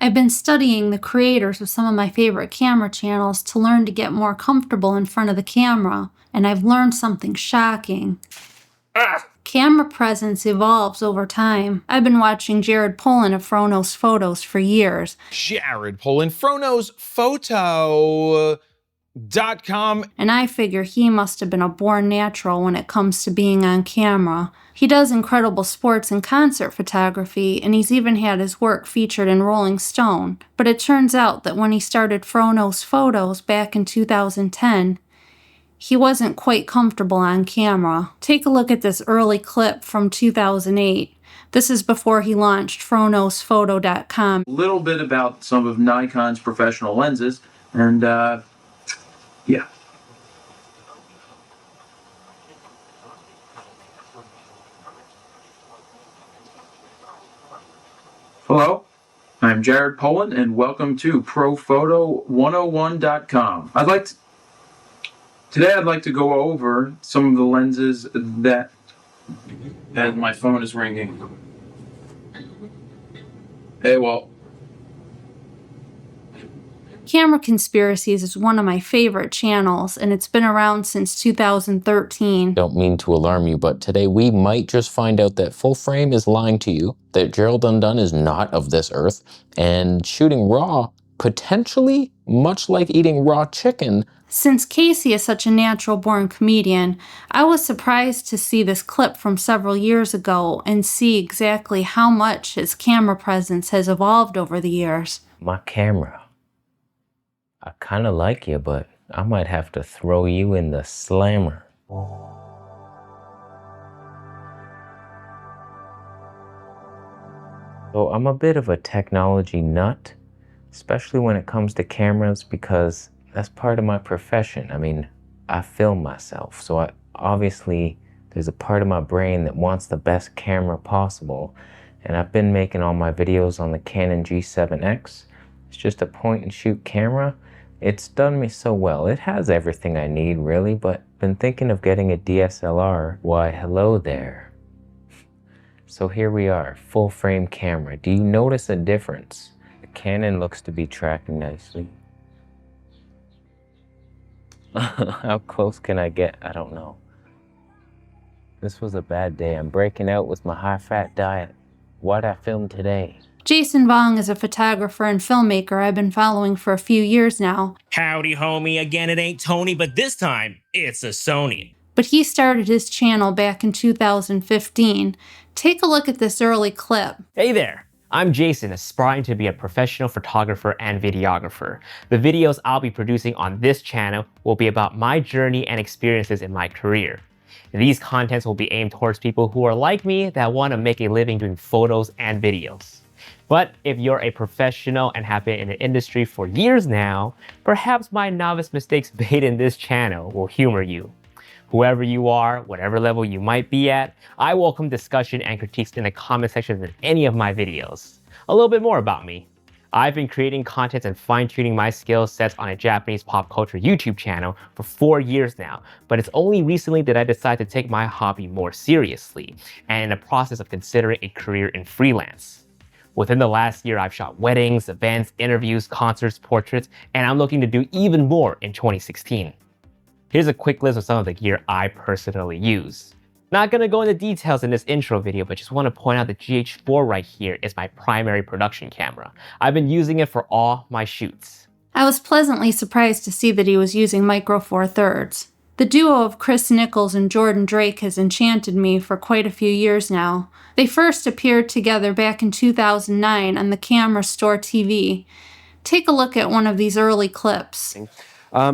I've been studying the creators of some of my favorite camera channels to learn to get more comfortable in front of the camera, and I've learned something shocking. Camera presence evolves over time. I've been watching Jared Polin of Frono's Photos for years. Jared Polin, Frono's Photo.com. And I figure he must have been a born natural when it comes to being on camera. He does incredible sports and concert photography, and he's even had his work featured in Rolling Stone. But it turns out that when he started Frono's Photos back in 2010, he wasn't quite comfortable on camera. Take a look at this early clip from 2008. This is before he launched FronosPhoto.com. A little bit about some of Nikon's professional lenses, and yeah. Hello, I'm Jared Polin, and welcome to ProPhoto101.com. Today I'd like to go over some of the lenses that my phone is ringing. Hey, well. Camera Conspiracies is one of my favorite channels, and it's been around since 2013. Don't mean to alarm you, but today we might just find out that Full Frame is lying to you, that Gerald Undone is not of this earth, and shooting raw, potentially, much like eating raw chicken. Since Casey is such a natural-born comedian, I was surprised to see this clip from several years ago and see exactly how much his camera presence has evolved over the years. My camera. I kind of like you, but I might have to throw you in the slammer. So I'm a bit of a technology nut, especially when it comes to cameras, because that's part of my profession. I mean, I film myself, so obviously there's a part of my brain that wants the best camera possible, and I've been making all my videos on the Canon G7X. It's just a point and shoot camera. It's done me so well. It has everything I need, really, but been thinking of getting a DSLR. Why, hello there. So here we are, full frame camera. Do you notice a difference? The Canon looks to be tracking nicely. How close can I get? I don't know. This was a bad day. I'm breaking out with my high-fat diet. Why'd I film today? Jason Vong is a photographer and filmmaker I've been following for a few years now. Howdy homie, again it ain't Tony, but this time it's a Sony. But he started his channel back in 2015. Take a look at this early clip. Hey there, I'm Jason, aspiring to be a professional photographer and videographer. The videos I'll be producing on this channel will be about my journey and experiences in my career. These contents will be aimed towards people who are like me that want to make a living doing photos and videos. But if you're a professional and have been in the industry for years now, perhaps my novice mistakes made in this channel will humor you. Whoever you are, whatever level you might be at, I welcome discussion and critiques in the comment section of any of my videos. A little bit more about me. I've been creating content and fine-tuning my skill sets on a Japanese pop culture YouTube channel for 4 years now, but it's only recently that I decided to take my hobby more seriously, and in the process of considering a career in freelance. Within the last year, I've shot weddings, events, interviews, concerts, portraits, and I'm looking to do even more in 2016. Here's a quick list of some of the gear I personally use. Not gonna go into details in this intro video, but just want to point out the GH4 right here is my primary production camera. I've been using it for all my shoots. I was pleasantly surprised to see that he was using Micro Four Thirds. The duo of Nichols and Jordan Drake has enchanted me for quite a few years now. They first appeared together back in 2009 on the Camera Store TV. Take a look at one of these early clips.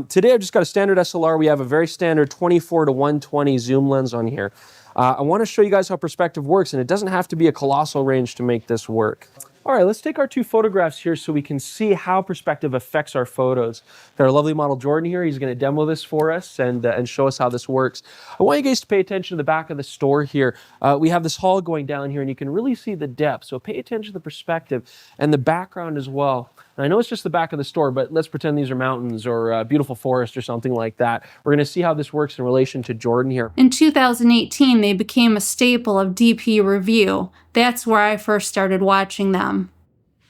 Today I've just got a standard SLR. We have a very standard 24 to 120 zoom lens on here. I want to show you guys how perspective works, and it doesn't have to be a colossal range to make this work. All right, let's take our two photographs here so we can see how perspective affects our photos. Got our lovely model Jordan here. He's going to demo this for us and show us how this works. I want you guys to pay attention to the back of the store here. We have this hall going down here, and you can really see the depth. So pay attention to the perspective and the background as well. And I know it's just the back of the store, but let's pretend these are mountains or a beautiful forest or something like that. We're going to see how this works in relation to Jordan here. In 2018, they became a staple of DP Review. That's where I first started watching them.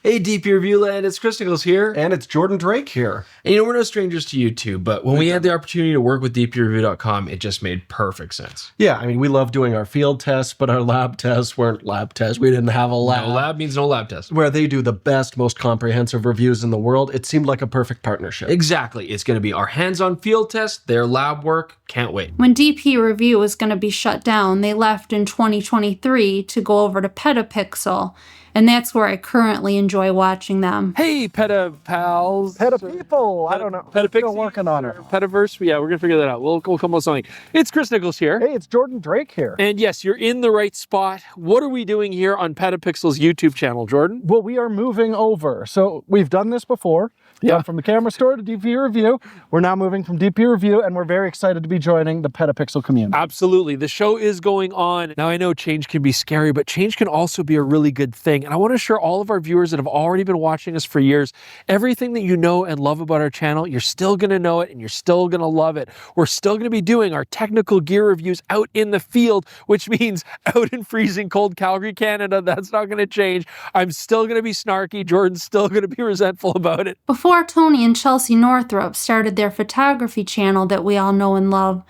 Hey, DP Review Land, it's Chris Nichols here. And it's Jordan Drake here. And you know, we're no strangers to YouTube, but when we had the opportunity to work with dpreview.com, it just made perfect sense. Yeah, I mean, we love doing our field tests, but our lab tests weren't lab tests. We didn't have a lab. No lab means no lab test. Where they do the best, most comprehensive reviews in the world. It seemed like a perfect partnership. Exactly. It's going to be our hands-on field test, their lab work. Can't wait. When DP Review was going to be shut down, they left in 2023 to go over to Petapixel, and that's where I currently enjoy watching them. Hey, Peta pals. Peta people. I don't know. Petapixel. Still working on it. Petaverse. Yeah, we're going to figure that out. We'll come up with something. It's Chris Nichols here. Hey, it's Jordan Drake here. And yes, you're in the right spot. What are we doing here on Petapixel's YouTube channel, Jordan? Well, we are moving over. So we've done this before. Yeah. From the camera store to DP Review. We're now moving from DP Review, and we're very excited to be joining the Petapixel community. Absolutely. The show is going on. Now, I know change can be scary, but change can also be a really good thing. And I want to assure all of our viewers that have already been watching us for years, everything that you know and love about our channel, you're still going to know it and you're still going to love it. We're still going to be doing our technical gear reviews out in the field, which means out in freezing cold Calgary, Canada. That's not going to change. I'm still going to be snarky. Jordan's still going to be resentful about it. Before Tony and Chelsea Northrup started their photography channel that we all know and love,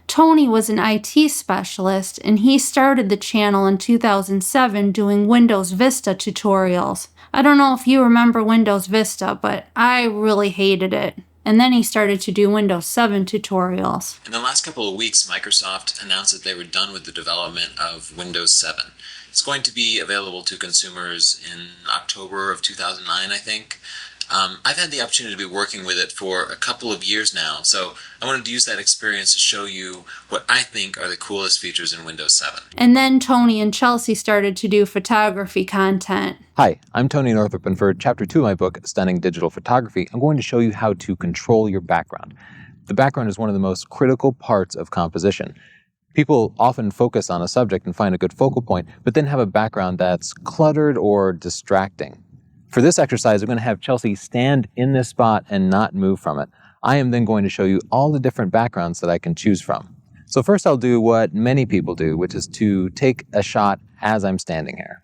Tony was an IT specialist, and he started the channel in 2007 doing Windows Vista tutorials. I don't know if you remember Windows Vista, but I really hated it. And then he started to do Windows 7 tutorials. In the last couple of weeks, Microsoft announced that they were done with the development of Windows 7. It's going to be available to consumers in October of 2009, I think. I've had the opportunity to be working with it for a couple of years now, so I wanted to use that experience to show you what I think are the coolest features in Windows 7. And then Tony and Chelsea started to do photography content. Hi, I'm Tony Northrup, and for Chapter 2 of my book, Stunning Digital Photography, I'm going to show you how to control your background. The background is one of the most critical parts of composition. People often focus on a subject and find a good focal point, but then have a background that's cluttered or distracting. For this exercise, I'm going to have Chelsea stand in this spot and not move from it. I am then going to show you all the different backgrounds that I can choose from. So first I'll do what many people do, which is to take a shot as I'm standing here.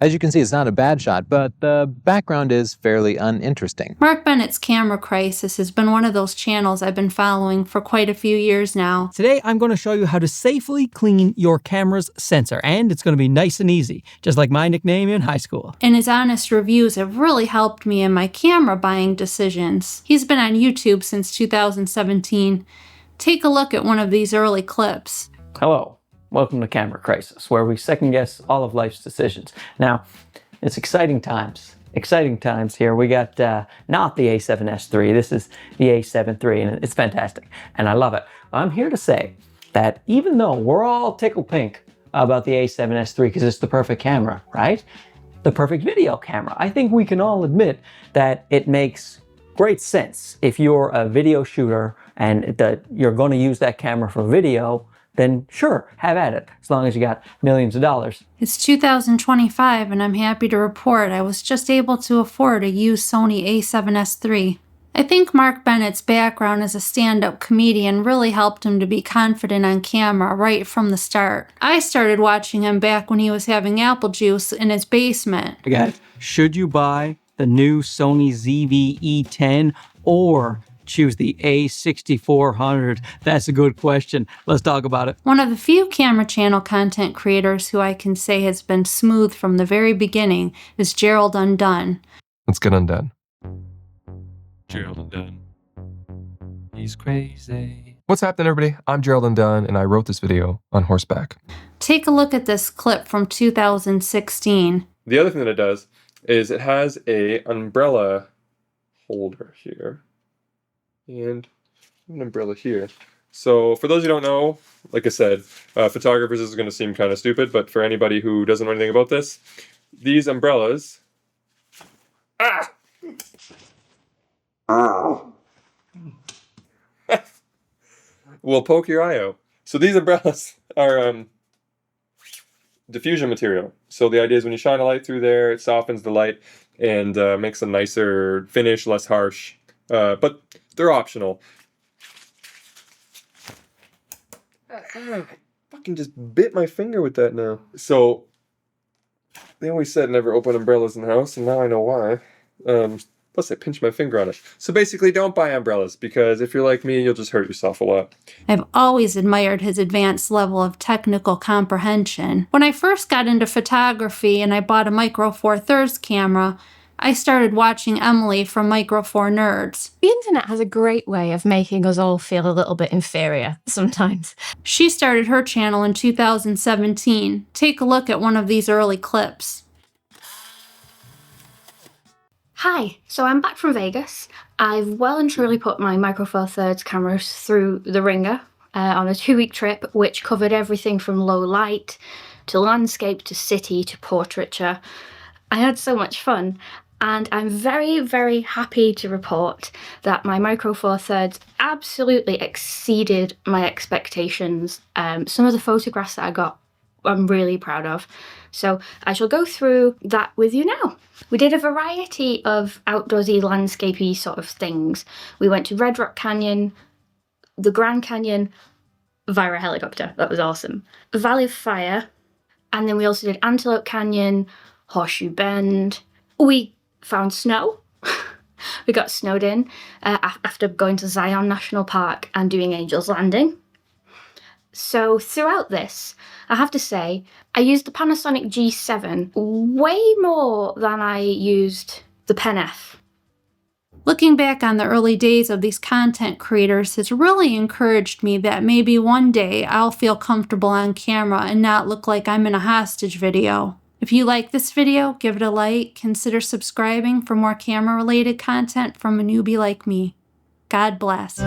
As you can see, it's not a bad shot, but the background is fairly uninteresting. Mark Bennett's Camera Crisis has been one of those channels I've been following for quite a few years now. Today, I'm going to show you how to safely clean your camera's sensor, and it's going to be nice and easy, just like my nickname in high school. And his honest reviews have really helped me in my camera buying decisions. He's been on YouTube since 2017. Take a look at one of these early clips. Hello. Welcome to Camera Crisis, where we second guess all of life's decisions. Now, it's exciting times. Exciting times here. We got not the A7S III, this is the A7 III, and it's fantastic, and I love it. I'm here to say that even though we're all tickled pink about the A7S III because it's the perfect camera, right? The perfect video camera. I think we can all admit that it makes great sense if you're a video shooter and you're going to use that camera for video. Then sure, have at it, as long as you got millions of dollars. It's 2025, and I'm happy to report I was just able to afford a used Sony A7S III. I think Mark Bennett's background as a stand-up comedian really helped him to be confident on camera right from the start. I started watching him back when he was having apple juice in his basement. Again, should you buy the new Sony ZV-E10 or choose the A6400? That's a good question. Let's talk about it. One of the few camera channel content creators who I can say has been smooth from the very beginning is Gerald Undone. Let's get undone. Gerald Undone. He's crazy. What's happening, everybody? I'm Gerald Undone, and I wrote this video on horseback. Take a look at this clip from 2016. The other thing that it does is it has a umbrella holder here. And an umbrella here. So for those who don't know, like I said, photographers, this is going to seem kind of stupid, but for anybody who doesn't know anything about this, these umbrellas will poke your eye out. So these umbrellas are diffusion material. So the idea is when you shine a light through there, it softens the light and makes a nicer finish, less harsh. But they're optional. I fucking just bit my finger with that now. So They always said never open umbrellas in the house, and now I know why. Plus I pinched my finger on it. So basically, don't buy umbrellas, because if you're like me, you'll just hurt yourself a lot. I've always admired his advanced level of technical comprehension. When I first got into photography and I bought a Micro Four Thirds camera, I started watching Emily from Micro Four Nerds. The internet has a great way of making us all feel a little bit inferior sometimes. She started her channel in 2017. Take a look at one of these early clips. Hi, so I'm back from Vegas. I've well and truly put my Micro Four Thirds cameras through the ringer on a 2-week trip, which covered everything from low light to landscape to city to portraiture. I had so much fun, and I'm very, very happy to report that my Micro Four Thirds absolutely exceeded my expectations. Some of the photographs that I got, I'm really proud of. So I shall go through that with you now. We did a variety of outdoorsy, landscapey sort of things. We went to Red Rock Canyon, the Grand Canyon via a helicopter. That was awesome. Valley of Fire, and then we also did Antelope Canyon, Horseshoe Bend. We found snow. We got snowed in after going to Zion National Park and doing Angel's Landing. So throughout this, I have to say, I used the Panasonic G7 way more than I used the Pen F. Looking back on the early days of these content creators has really encouraged me that maybe one day I'll feel comfortable on camera and not look like I'm in a hostage video. If you like this video, give it a like, consider subscribing for more camera-related content from a newbie like me. God bless.